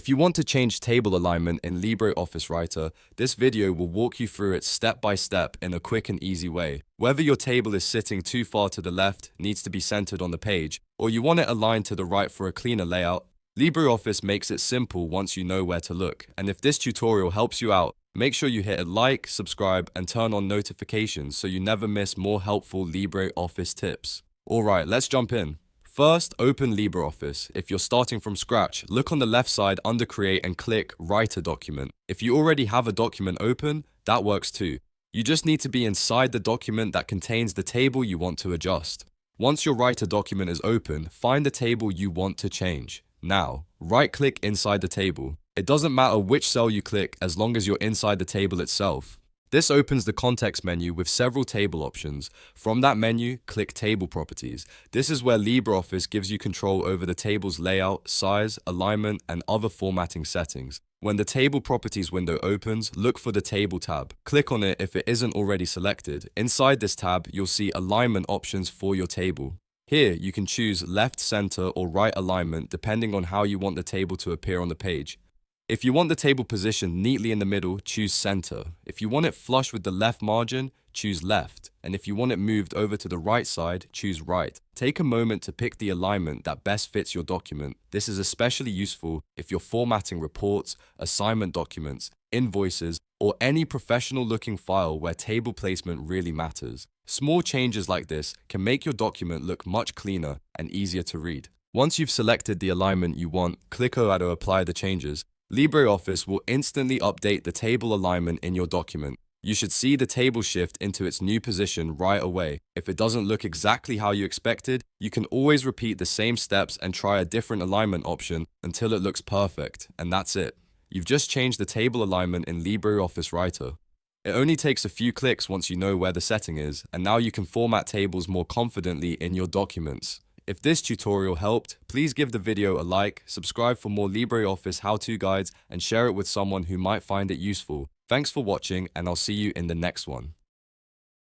If you want to change table alignment in LibreOffice Writer, this video will walk you through it step by step in a quick and easy way. Whether your table is sitting too far to the left, needs to be centered on the page, or you want it aligned to the right for a cleaner layout, LibreOffice makes it simple once you know where to look. And if this tutorial helps you out, make sure you hit a like, subscribe, and turn on notifications so you never miss more helpful LibreOffice tips. Alright, let's jump in. First, open LibreOffice. If you're starting from scratch, look on the left side under Create and click Write a Document. If you already have a document open, that works too. You just need to be inside the document that contains the table you want to adjust. Once your Write a Document is open, find the table you want to change. Now, right-click inside the table. It doesn't matter which cell you click as long as you're inside the table itself. This opens the context menu with several table options. From that menu, click Table Properties. This is where LibreOffice gives you control over the table's layout, size, alignment, and other formatting settings. When the Table Properties window opens, look for the Table tab. Click on it if it isn't already selected. Inside this tab, you'll see alignment options for your table. Here, you can choose left, center, or right alignment depending on how you want the table to appear on the page. If you want the table positioned neatly in the middle, choose center. If you want it flush with the left margin, choose left. And if you want it moved over to the right side, choose right. Take a moment to pick the alignment that best fits your document. This is especially useful if you're formatting reports, assignment documents, invoices, or any professional-looking file where table placement really matters. Small changes like this can make your document look much cleaner and easier to read. Once you've selected the alignment you want, click OK to apply the changes. LibreOffice will instantly update the table alignment in your document. You should see the table shift into its new position right away. If it doesn't look exactly how you expected, you can always repeat the same steps and try a different alignment option until it looks perfect, and that's it. You've just changed the table alignment in LibreOffice Writer. It only takes a few clicks once you know where the setting is, and now you can format tables more confidently in your documents. If this tutorial helped, please give the video a like, subscribe for more LibreOffice how-to guides, and share it with someone who might find it useful. Thanks for watching, and I'll see you in the next one.